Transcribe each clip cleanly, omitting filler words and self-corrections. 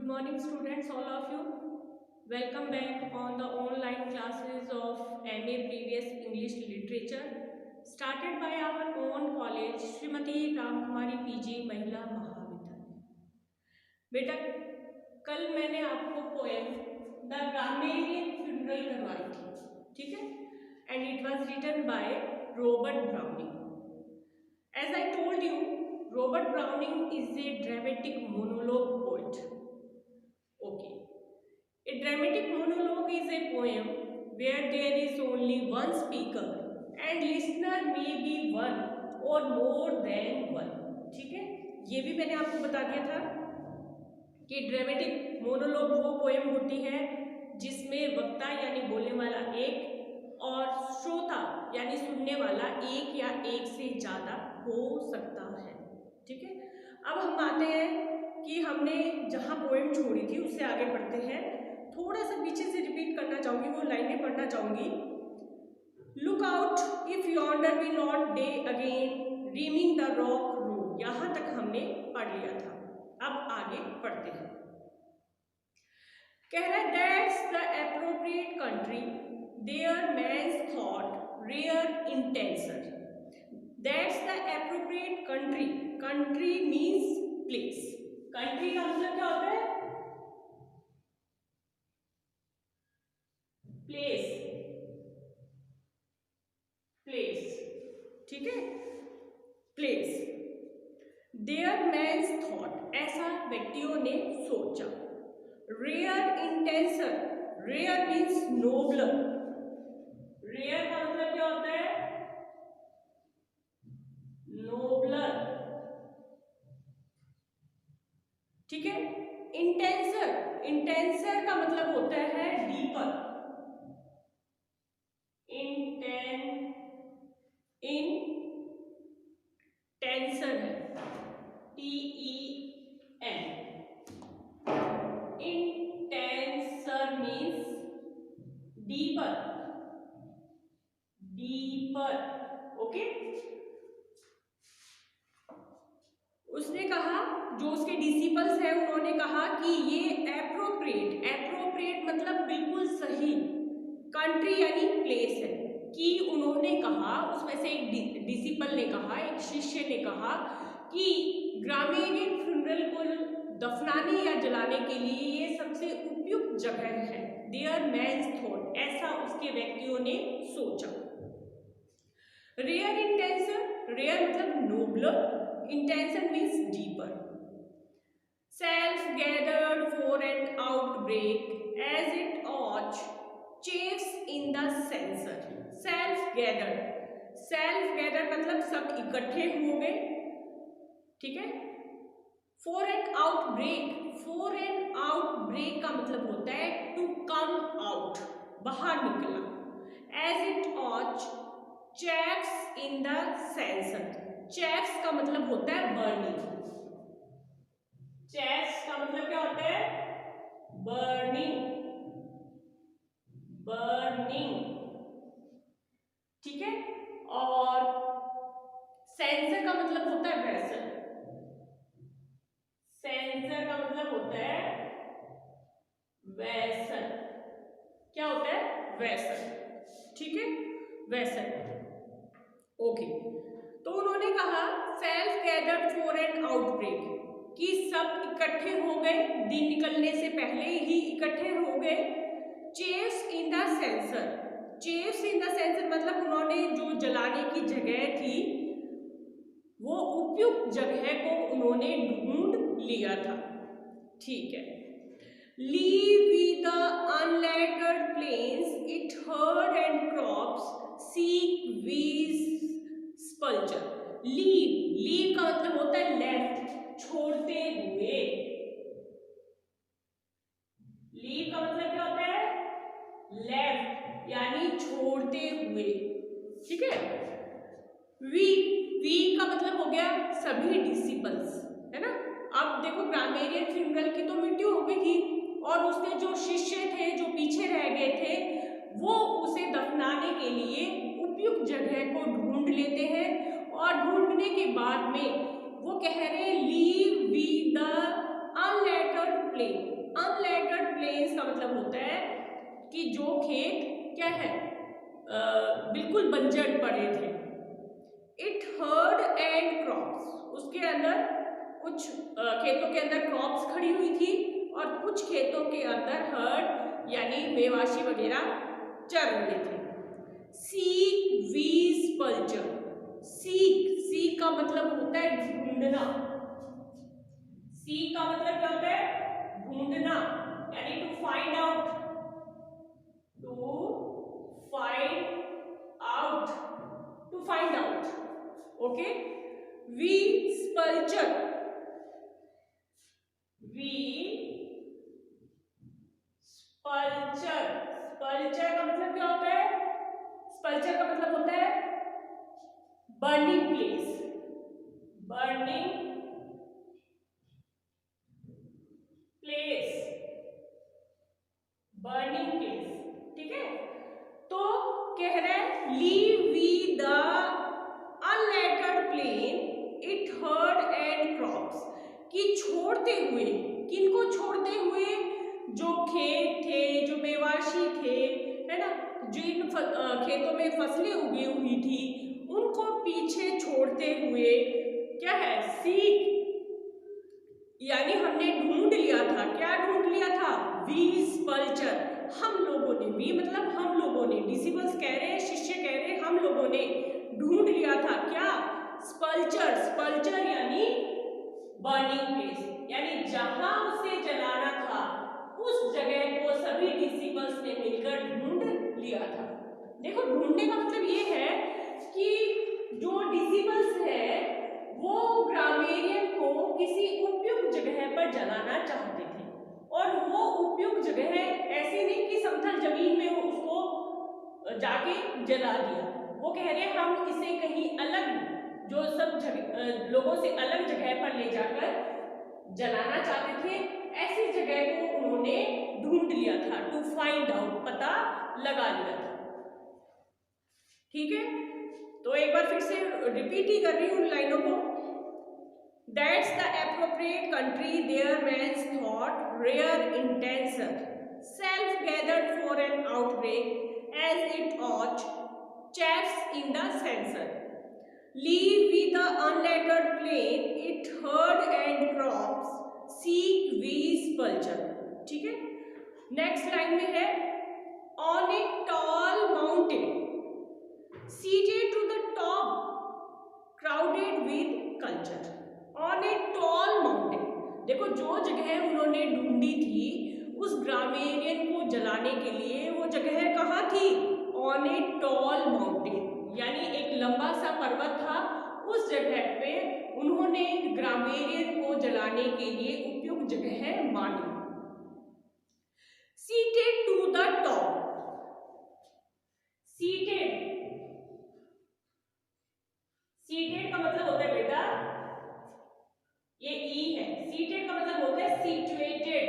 morning, students, all of you. Welcome back on the online classes of MA Previous English Literature, started by our own college, Shrimati Ramkumari PG महिला महाविद्यालय. बेटा, कल मैंने आपको poem the grammarian funeral करवाई थी, ठीक है? And it was written by Robert Browning. As I told you, Robert Browning is a dramatic monologue poet. Okay. A dramatic monologue is a poem where there is only one speaker and listener may be one or more than one. ठीक है, ये भी मैंने आपको बता दिया था कि ड्रामेटिक मोनोलॉग वो पोएम होती है जिसमें वक्ता यानी बोलने वाला एक और श्रोता यानी सुनने वाला एक या एक से ज़्यादा हो सकता है. ठीक है, अब हम आते हैं कि हमने जहाँ पोएम छोड़ी थी उससे आगे पढ़ते हैं. थोड़ा सा पीछे से रिपीट करना चाहूँगी, वो लाइनें पढ़ना चाहूँगी. Look out if yonder be not day again rimming the rock road. यहाँ तक हमने पढ़ लिया था. अब आगे पढ़ते हैं. कह रहा है that's the appropriate country their man's thought rare intention. That's the appropriate country. Country means place. Country का मतलब क्या होता है? प्लेस. प्लेस, ठीक है, प्लेस. देयर मैंस थॉट, ऐसा व्यक्तियों ने सोचा. Rare intention. Rare means nobler. Rare का मतलब क्या होता है? नोबलर. ठीक है. इंटेंसर. इंटेंसर का मतलब होता है डीपर. इंटेंसर है TEN. Intenser means deeper. Deeper. Okay. उसने कहा, जो उसके डिसिपल्स है उन्होंने कहा कि ये एप्रोप्रिएट. एप्रोप्रिएट मतलब बिल्कुल सही. कंट्री यानी प्लेस है कि उन्होंने कहा, उसमें से एक डिसिपल ने कहा, एक शिष्य ने कहा कि ग्रामेरियन फ्यूनरल को दफनाने या जलाने के लिए ये सबसे उपयुक्त जगह है. देयर मैंस थॉट, ऐसा उसके व्यक्तियों ने सोचा. Rare intention. रेयर मतलब nobler. Intention means deeper. Self gathered for an outbreak as it ought चेव्स in the censer. Self gathered. Self gathered मतलब सब इकट्ठे हो गए. ठीक है. For an outbreak. For an outbreak का मतलब होता है टू कम आउट, बाहर निकलना. एज इट ऑच चेव्स इन द सेंसर. चेव्स का मतलब होता है बर्निंग. चेव्स का मतलब क्या होता है? बर्निंग. बर्निंग. ठीक है. और सेंसर का मतलब होता है वेसल. सेंसर का मतलब होता है वेसल. क्या होता है? वेसल. ठीक है, वेसल. ओके. तो उन्होंने कहा self gathered for an outbreak, कि सब इकट्ठे हो गए, दिन निकलने से पहले ही इकट्ठे हो गए. चेव्स इन द सेंसर. चेव्स इन द सेंसर मतलब उन्होंने जो जलाने की जगह थी वो उपयुक्त जगह को उन्होंने ढूंढ लिया था. ठीक है. Leave we the unlettered plains it herd and crops seek we sepulture. Leave. Leave का मतलब होता है लेफ्ट, छोड़ते हुए. लीव का मतलब क्या होता है? लेफ्ट यानी छोड़ते हुए. ठीक है. वी. वी का मतलब हो गया सभी डिसिपल्स, है ना. अब देखो ग्रामेरियन फ्यूनरल की तो मृत्यु हो गई थी और उसके जो शिष्य थे जो पीछे रह गए थे वो उसे दफनाने के लिए उपयुक्त जगह को ढूंढ लेते हैं. और ढूंढने के बाद में वो कह रहे हैं leave we the unlettered plain. Unlettered plains का मतलब होता है कि जो खेत क्या है बिल्कुल बंजर पड़े थे। इट हर्ड एंड क्रॉप्स, उसके अंदर कुछ खेतों के अंदर क्रॉप्स खड़ी हुई थी और कुछ खेतों के अंदर हर्ड यानी मेवाशी वगैरह चर रहे थे। सीक वीज पल्चर, सीक का मतलब होता है ढूंढना। सीक का मतलब क्या होता है? ढूंढना, यानी to find out, to find out. Okay, we sepulture, sepulture का मतलब क्या होता है? स्पल्चर का मतलब होता है बर्निंग प्लेस, ठीक है। तो कह रहे हैं leave we the unlettered plain it herd and crops, कि छोड़ते हुए, किनको छोड़ते हुए? जो खेत थे, जो मेवाशी थे, है ना, जिन खेतों में फसलें उगी हुई थी उनको पीछे छोड़ते हुए क्या है? सीक, यानी हमने ढूंढ लिया था। क्या ढूंढ लिया था? वीज पल्चर। हम लोगों ने, वी मतलब हम लोगों ने, डिसिबल्स कह रहे हैं, शिष्य कह रहे हैं, हम लोगों ने ढूंढ लिया था क्या? स्पल्चर। स्पल्चर यानी बर्निंग प्लेस, यानी जहां उसे जलाना था उस जगह को सभी डिसिबल्स ने मिलकर ढूंढ लिया था। देखो, ढूंढने का मतलब ये है कि जो डिसिबल्स है वो ग्रामेरियन को किसी उपयुक्त जगह पर जलाना चाहते थे, और वो उपयुक्त जगह ऐसी नहीं कि समतल जमीन में उसको जाके जला दिया। वो कह रहे हैं हम इसे कहीं अलग, जो सब लोगों से अलग जगह पर ले जाकर जलाना चाहते थे, ऐसी जगह को उन्होंने ढूंढ लिया था। टू फाइंड आउट, पता लगा लिया था। ठीक है, तो एक बार फिर से रिपीट ही कर रही हूँ लाइनों को। That's the appropriate country their man's thought rare intenser, self-gathered for an outbreak as it ought, chaffs in the censer. Leave with the unlettered plain, it herd and crops, seek weeds pulcher. ठीक है, next line में है on a tall mountain, seated to the top, crowded with culture. On a tall mountain, देखो जो जगह उन्होंने ढूंढी थी उस ग्रामेरियन को जलाने के लिए, वो जगह कहाँ थी? On a tall mountain, यानी एक लंबा सा पर्वत था, उस जगह पे उन्होंने ग्रामेरियन को जलाने के लिए उपयुक्त जगह मानी। Seated to the top, seated का मतलब होता है बेटा, ये ई है। सीटेड का मतलब होता है सिचुएटेड,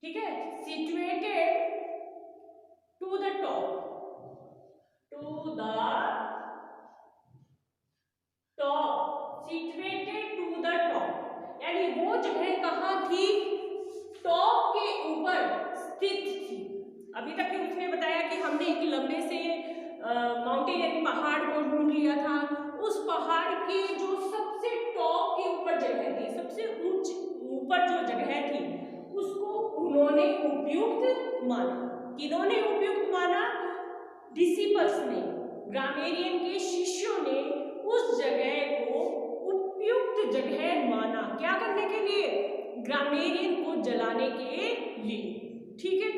ठीक है। Situated to the top, situated to the top, यानी वो जगह कहाँ थी? टॉप के ऊपर स्थित थी। अभी तक उसने बताया कि हमने एक लंबे से माउंटेन यानी पहाड़ को ढूंढ लिया था। उस पहाड़ के जो सबसे टॉप के ऊपर जगह थी, सबसे ऊपर जो जगह थी, उसको उन्होंने उपयुक्त माना। किन्होंने उपयुक्त माना? डिसिपल्स ने, ग्रामेरियन के शिष्यों ने उस जगह को उपयुक्त जगह माना। क्या करने के लिए? ग्रामेरियन को जलाने के लिए। ठीक है,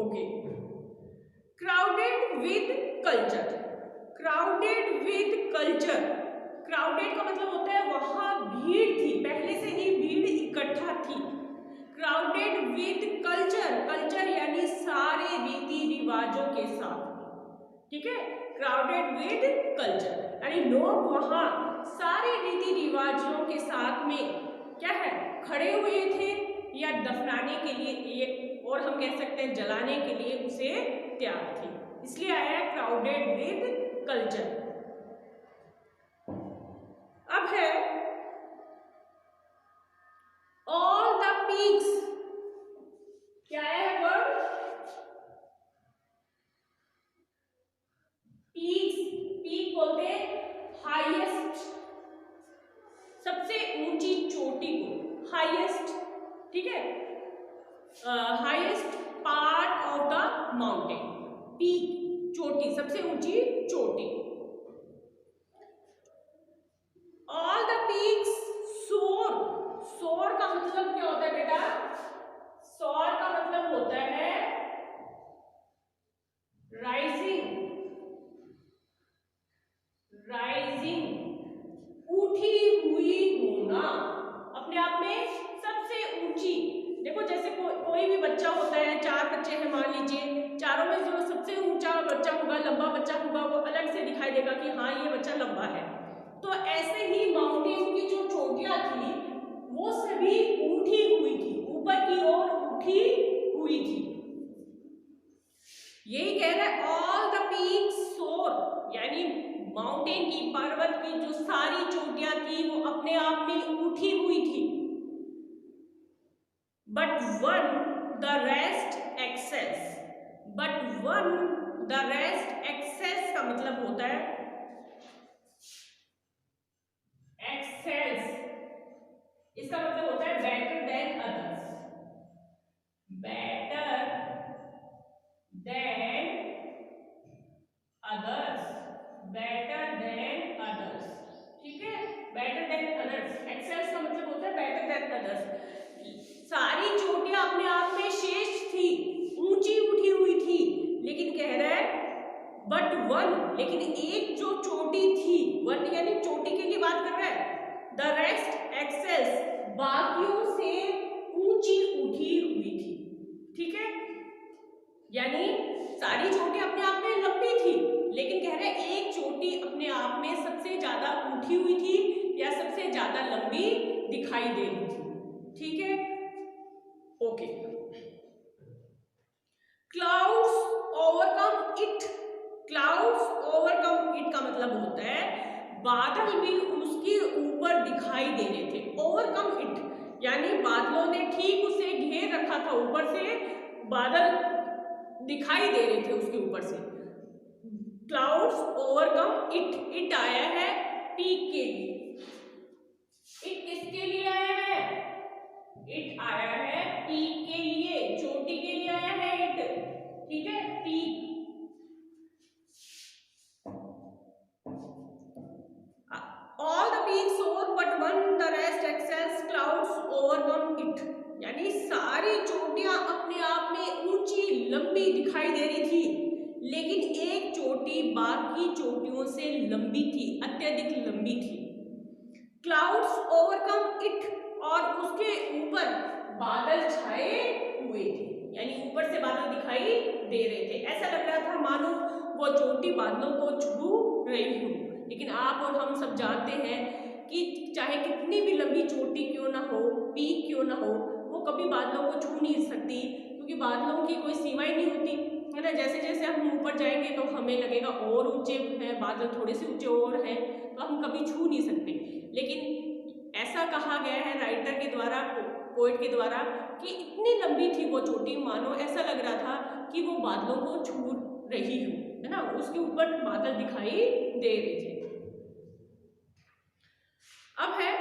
okay. Crowded with culture, crowded with culture, crowded का मतलब होता है वहां भीड़ थी, पहले से ही भीड़ इकट्ठा थी। क्राउडेड विद कल्चर, कल्चर यानी सारे रीति रिवाजों के साथ, ठीक है। क्राउडेड विद कल्चर यानी लोग वहां सारे रीति रिवाजों के साथ में क्या है? खड़े हुए थे, या दफनाने के लिए, और हम कह सकते हैं जलाने के लिए उसे तैयार थे। इसलिए आया क्राउडेड विद कल्चर। ठीक है, highest part of the mountain, peak, चोटी, सबसे ऊंची चोटी। ऑल द पीक्स सोर, सोर का मतलब क्या होता है बेटा? सोर का मतलब होता है राइजिंग, राइजिंग, उठी हुई होना, अपने आप में सबसे ऊंची। देखो जैसे कोई भी बच्चा होता है, चार बच्चे हैं मान लीजिए, चारों में जो सबसे ऊंचा बच्चा होगा, लंबा बच्चा होगा, वो अलग से दिखाई देगा कि हाँ ये बच्चा लंबा है। तो ऐसे ही माउंटेन की जो चोटियां थी वो सभी उठी हुई थी, ऊपर की ओर उठी हुई थी। यही कह रहा है ऑल द पीक्स सोर, यानी माउंटेन की, पर्वत की जो सारी चोटियां थी वो अपने आप में उठी हुई थी। But one the rest excess, but one the rest, excess का मतलब होता है एक्सेस, इसका मतलब होता है better than others, better than others, better than others, ठीक है, बेटर देन अदर्स, एक्सेस का मतलब होता है बेटर देन अदर्स। सारी चोटियां अपने आप में शेष थी, ऊंची उठी हुई थी, लेकिन कह रहा है बट वन, लेकिन एक जो चोटी थी, वन यानी चोटी के लिए बात कर रहा है, द रेस्ट एक्सेस, बाकियों से ऊंची उठी हुई थी, ठीक है, यानी सारी चोटी अपने आप में लंबी थी, लेकिन कह रहे हैं एक चोटी अपने आप में सबसे ज्यादा उठी हुई थी या सबसे ज्यादा लंबी दिखाई दे रही थी, ठीक है, okay. Clouds overcome it, clouds overcome it का मतलब होता है बादल भी उसके ऊपर दिखाई दे रहे थे, ओवरकम इट यानी बादलों ने ठीक उसे घेर रखा था, ऊपर से बादल दिखाई दे रहे थे उसके ऊपर से। क्लाउड्स ओवरकम इट, इट आया है पीक के लिए, इट किसके लिए आया है? इट आया है पीक के लिए, चोटी के लिए आया है इट, ठीक है, peak. All the peaks soar but one the rest excess, clouds overcome it, यानी सारी चोटियां अपने आप में ऊंची लंबी दिखाई दे रही थी, लेकिन एक चोटी बाकी चोटियों से लंबी थी, अत्यधिक लंबी थी। क्लाउड्स ओवरकम इट, और उसके ऊपर बादल छाए हुए थे, यानी ऊपर से बादल दिखाई दे रहे थे, ऐसा लग रहा था मानो वो चोटी बादलों को छू रही हो। लेकिन आप और हम सब जानते हैं कि चाहे कितनी भी लंबी चोटी क्यों ना हो, पीक क्यों ना हो, वो कभी बादलों को छू नहीं सकती, क्योंकि बादलों की कोई सीमा ही नहीं होती है ना। जैसे जैसे हम ऊपर जाएंगे तो हमें लगेगा और ऊंचे हैं बादल, थोड़े से ऊंचे और हैं, तो हम कभी छू नहीं सकते। लेकिन ऐसा कहा गया है राइटर के द्वारा, पोएट के द्वारा, कि इतनी लंबी थी वो चोटी, मानो ऐसा लग रहा था कि वो बादलों को छू रही हो, है ना, उसके ऊपर बादल दिखाई दे रहे थे। अब है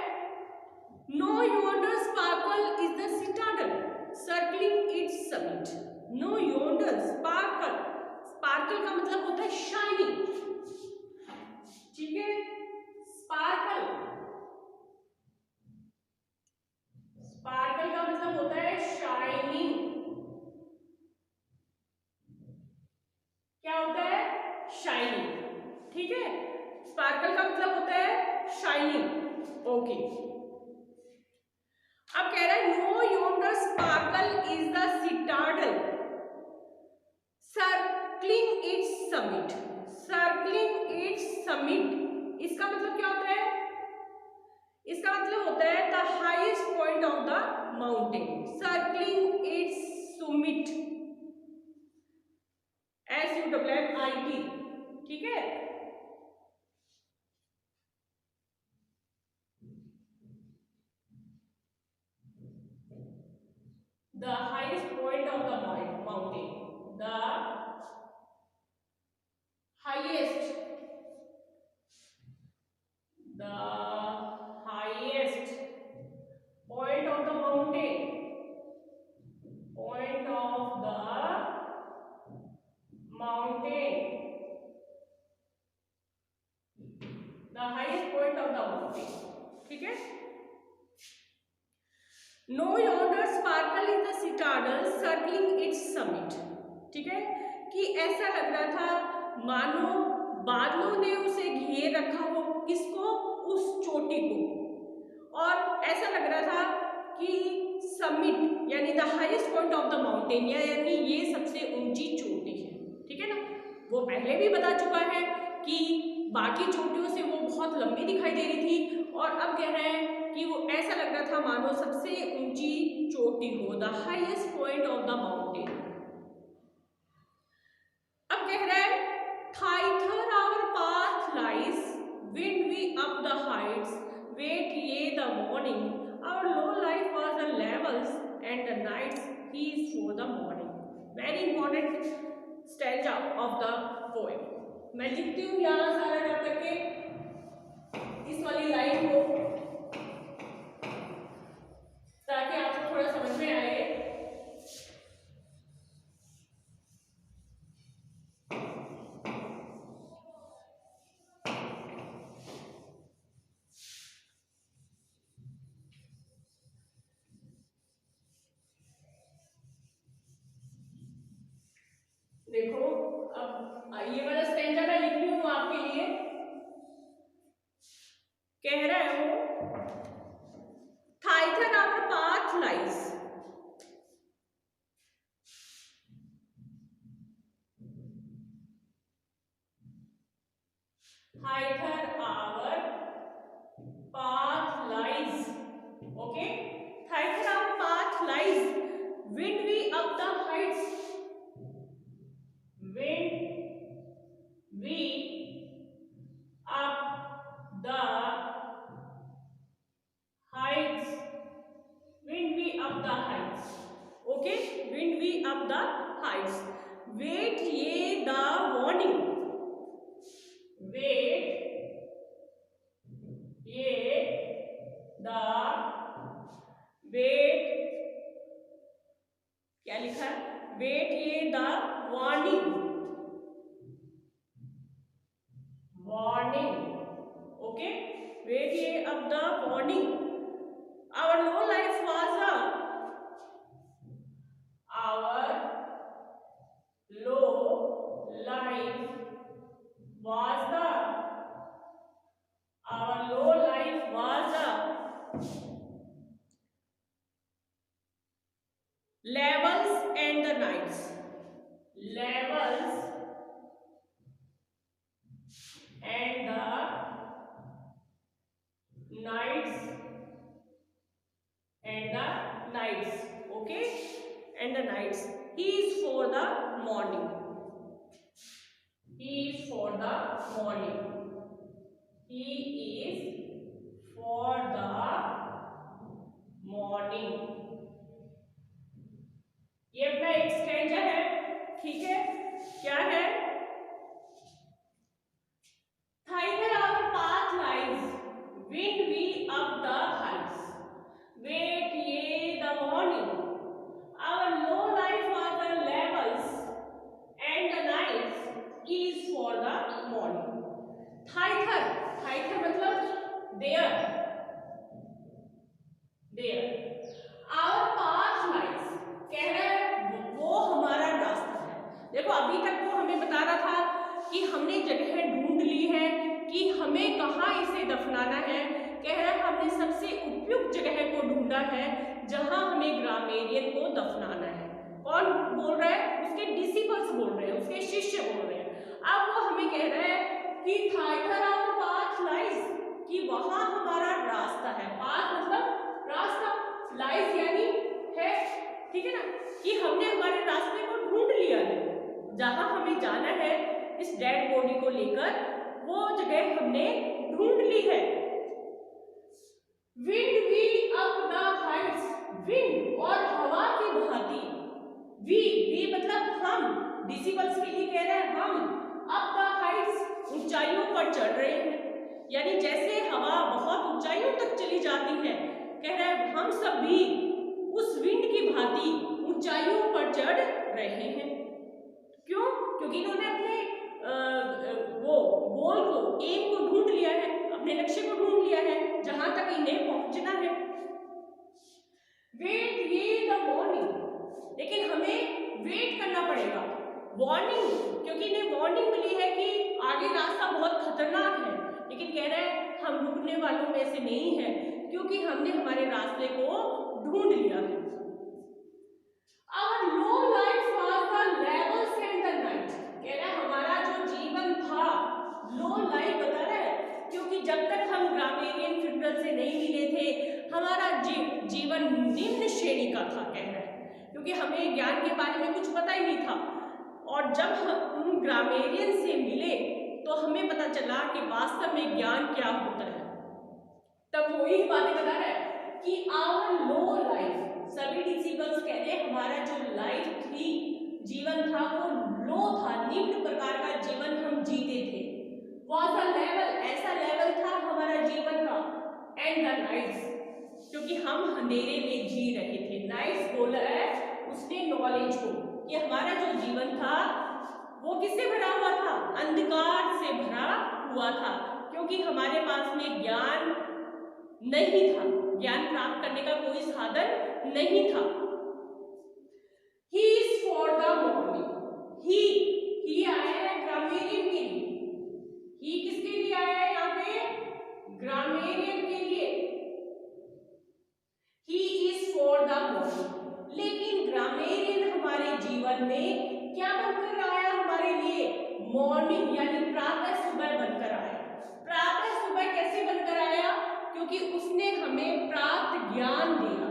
no yonder sparkle is the citadel circling its summit, no yonder sparkle, sparkle का मतलब होता है शाइनिंग, ठीक है, स्पार्कल, स्पार्कल का मतलब होता है शाइनिंग, क्या होता है? शाइनिंग, ठीक है, स्पार्कल का मतलब होता है शाइनिंग, ओके। अब कह रहा है no yonder sparkle is the citadel circling its summit, circling its summit, इसका मतलब क्या होता है? इसका मतलब होता है the highest point of the mountain, circling its summit, SUMMIT, ठीक है। The highest point of the mountain, the highest, the highest point of the mountain, no yonder sparkle is the citadel circling its summit। ठीक है, कि ऐसा लग रहा था मानो बादलों ने उसे घेर रखा हो, किसको, उस चोटी को, और ऐसा लग रहा था कि समिट यानी the highest point of the mountain, यानी ये सबसे ऊंची चोटी है। ठीक है ना, वो पहले भी बता चुका है कि बाकी चोटियों से वो बहुत लंबी दिखाई दे रही थी, और अब कह रहे हैं कि वो ऐसा लग रहा था मानो सबसे ऊंची चोटी हो, the highest point of the mountain. अब कह रहा है thither our path lies, wind we up the heights, wait ये the morning, our low life was the levels and the nights he is for the morning. Very important stanza of the poem. मैं लिखती हूँ यहाँ सारा रख करके इस वाली लाइन को, ताकि आपको थोड़ा समझ में आए। देखो, अब ये वाला स्टैंजा मैं लिख रही हूँ आपके लिए। कह रहा है वो thither our path lies, thither our path lies, okay, thighten our path lies, wind we up the heights, wind we up the heights, wind we up the heights, okay, wind we up the heights, wait ye the warning, wait ये the wait, क्या लिखा है, wait ये the warning, warning, okay, wait ये अब the warning, our low life was a, our low life was the, our low life was a levels and the nights, levels and the nights, and the nights, okay, and the nights, he is for the morning, he is for the morning, he is for the morning। ये अपना एक stanza है, ठीक है, क्या है, thither our path lies, wind we up the heights, wait ये the morning, our low life are the levels and the nights is for the morning. Thither, thither मतलब there, there, our path lies, कह रहा है वो हमारा रास्ता है। देखो अभी तक वो हमें बता रहा था कि हमने जगह ढूंढ ली है कि हमें कहाँ इसे दफनाना है, कह रहा है हमने सबसे उपयुक्त जगह को ढूंढा है जहां हमें ग्रामेरियन को दफनाना है। कौन बोल रहा है, उसके डिसिपल्स बोल रहे हैं, उसके शिष्य बोल रहे हैं। अब वो हमें कह रहा है कि थाइथर आवर पाथ लाइज, कि वहां हमारा रास्ता है, पाथ मतलब रास्ता, लाइज यानी है, ठीक है ना, कि हमने हमारे रास्ते को ढूंढ लिया है, जहां हमें जाना है इस डेड बॉडी को लेकर, वो जगह हमने ढूंढ ली है। Wind we up the heights, wind और हवा की भांति, वी मतलब हम, डिसिबल्स के लिए कह रहे हैं हम, अप द हाइट्स ऊंचाइयों पर चढ़ रहे हैं, यानी जैसे हवा बहुत ऊंचाइयों तक चली जाती है, कह रहा है हम सब भी उस विंड की भांति ऊंचाइयों पर चढ़ रहे हैं। क्यों? क्योंकि इन्होंने अपने वो गोल को, एम को ढूंढ लिया है, अपने लक्ष्य को ढूंढ लिया है, जहां तक इन्हें पहुंचना है। लेकिन हमें वेट करना पड़ेगा, वार्निंग, क्योंकि इन्हें वार्निंग मिली है कि आगे रास्ता बहुत खतरनाक है, लेकिन कह रहे हैं हम रुकने वालों में से नहीं है, क्योंकि हमने हमारे रास्ते को ढूंढ लिया है। Our low life was the levels and the night, कह रहा है हमारा जो जीवन था, लो लाइफ बता रहा है, क्योंकि जब तक हम ग्रामीण फिल्टर से नहीं मिले थे हमारा जीवन निम्न श्रेणी का था, कह रहा है, क्योंकि हमें ज्ञान के बारे में कुछ पता ही नहीं था। और जब हम ग्रामीण से मिले तो हमें पता चला कि वास्तव में ज्ञान क्या होता है। तब वही बातें बता रहा है कि आवर लो लाइफ, सभी डिसिबल्स कह रहे हैं हमारा जो लाइफ थी, जीवन था, वो लो था, निम्न प्रकार का जीवन हम जीते थे। वॉज अ लेवल, ऐसा लेवल था हमारा जीवन का, एंड द नाइट्स, क्योंकि हम अंधेरे में जी रहे थे। नाइट्स बोला है उसने नॉलेज को, कि हमारा जो जीवन था वो किससे भरा हुआ था, अंधकार से भरा हुआ था, क्योंकि हमारे पास में ज्ञान नहीं था, ज्ञान प्राप्त करने का कोई साधन नहीं था। He is for the morning, he आया है ग्रामीण के लिए, he किसके लिए आया है यहाँ पे, ग्रामीण के लिए, he is for the morning। लेकिन ग्रामीण हमारे जीवन में क्या बनकर आया हमारे लिए, मॉर्निंग यानी प्रातः सुबह बनकर आया। प्रातः सुबह कैसे बनकर आया, क्योंकि उसने हमें प्राप्त ज्ञान दिया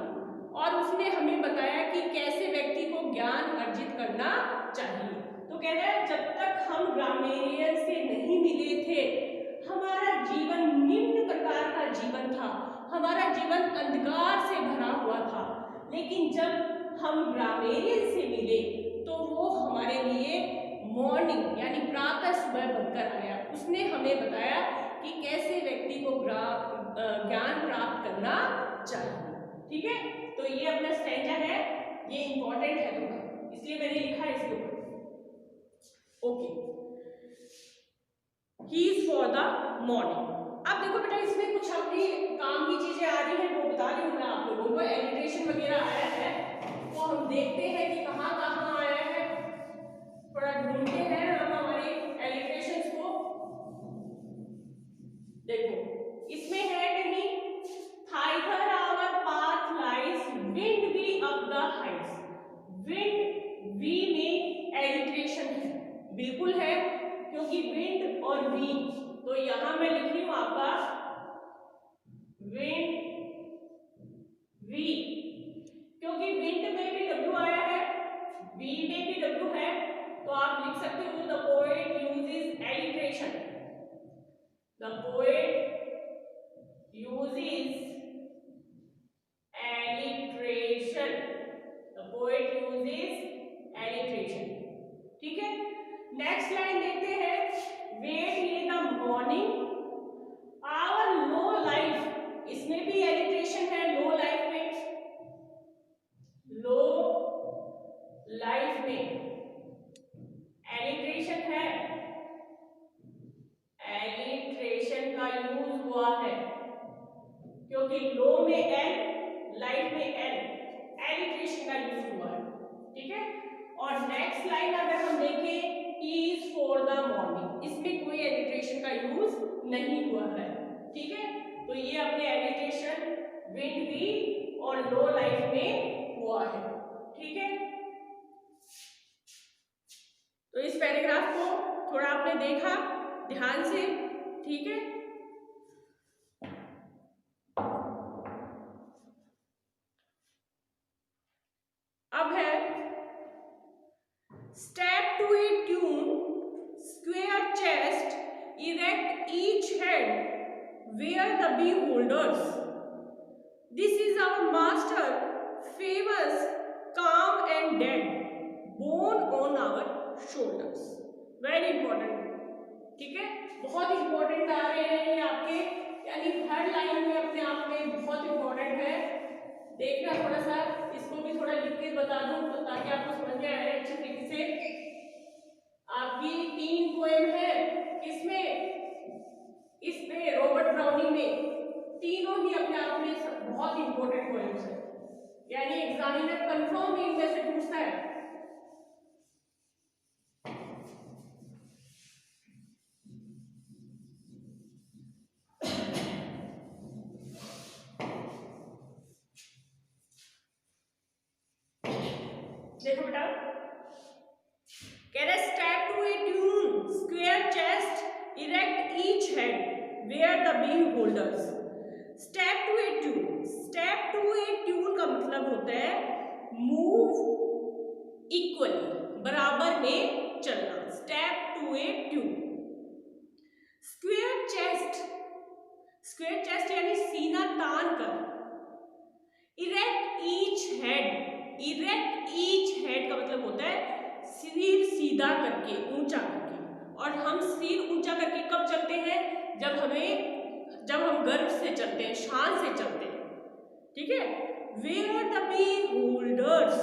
और उसने हमें बताया कि कैसे व्यक्ति को ज्ञान अर्जित करना चाहिए। तो कह रहा है जब तक हम ग्रामीण से नहीं मिले थे हमारा जीवन निम्न प्रकार का जीवन था, हमारा जीवन अंधकार से भरा हुआ था, लेकिन जब हम ग्रामीण से मिले तो वो हमारे लिए मॉर्निंग यानी प्रातः सुबह बनकर आया। उसने हमें बताया कि कैसे व्यक्ति को ज्ञान प्राप्त करना चाहिए। ठीक है, तो ये अपना स्टैंजा है, ये इंपॉर्टेंट है थोड़ा, इसलिए मैंने लिखा है इसके ऊपर। Okay, he is for the morning. अब देखो बेटा इसमें कुछ अपनी काम की चीजें आ रही हैं, वो बता रही हूँ मैं आप लोगों को। एलिट्रेशन वगैरह आया है तो हम देखते हैं कि कहाँ कहाँ आया है, थोड़ा ढूंढते हैं हम हमारे एलिट्रेशंस को। देखो इसमें है कहीं, Thither our path lies, wind we up the heights। wind we में एलिट्रेशन है, बिल्कुल है, क्योंकि विंड और वी, तो यहां मैं लिख रही हूं आपका विंड वी, क्योंकि विंड में भी डब्ल्यू आया है, वी में भी डब्ल्यू है, तो आप लिख सकते हो the poet uses alliteration, the poet uses alliteration, the poet uses alliteration. ठीक है, नेक्स्ट लाइन देखते हैं, wait in the morning our low life, इसमें भी एलिट्रेशन है, लो लाइफ में, लो लाइफ में एलिट्रेशन है, एलिट्रेशन का यूज हुआ है, क्योंकि लो में एल, लाइफ में एल, एलिट्रेशन का यूज हुआ है। ठीक है, और नेक्स्ट लाइन अगर हम देखें, इज फॉर द मॉर्निंग, इसमें कोई एलिट्रेशन का यूज नहीं हुआ है। ठीक है, तो ये अपने एलिट्रेशन विंड वी और लो लाइफ में हुआ है। ठीक है, तो इस पैराग्राफ को थोड़ा आपने देखा ध्यान से। ठीक है, अब है step to a tune, square chest, erect each head, where the B holders, this is our master, famous, calm and dead, borne on our shoulders. Very important, ठीक है, बहुत इंपॉर्टेंट आ रहे हैं ये आपके, यानी हर लाइन में अपने आप में बहुत इंपॉर्टेंट है। देखना थोड़ा सा, इसको भी थोड़ा लिख के बता दूं तो ताकि आपको समझ में आए अच्छे तरीके से। आपकी 3 पोएम है, किसमें, इसमें रॉबर्ट ब्राउनिंग में, तीनों ही अपने आप में बहुत इंपॉर्टेंट पोएम्स है, यानी एग्जामिनर कंफर्म इनमें से पूछता देखो बेटा, कह रहे step to a tune, square chest, erect each head, where the B holders. Step to a tune, step to a tune का मतलब होता है मूव इक्वली, बराबर में चलना। Step to a tune. Square chest, square chest यानी सीना तान कर। Erect each head, erect each head का मतलब होता है सिर सीधा करके, ऊंचा करके। और हम सिर ऊंचा करके कब चलते हैं? जब हम गर्व से चलते हैं, शान से चलते हैं, ठीक है। Where the B holders,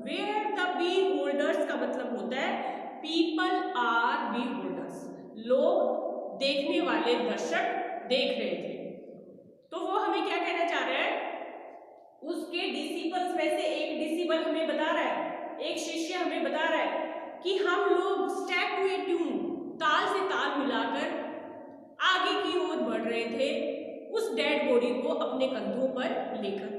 where the B holders का मतलब होता है पीपल आर बी होल्डर्स, लोग, देखने वाले, दर्शक देख रहे थे। तो वो हमें क्या कहना चाह रहा है? उसके डिसिपल्स में से एक डिसिपल हमें बता रहा है, एक शिष्य हमें बता रहा है कि हम लोग स्टेप टू ए ट्यून, ताल से ताल मिलाकर आगे की ओर बढ़ रहे थे, उस डेड बॉडी को अपने कंधों पर लेकर।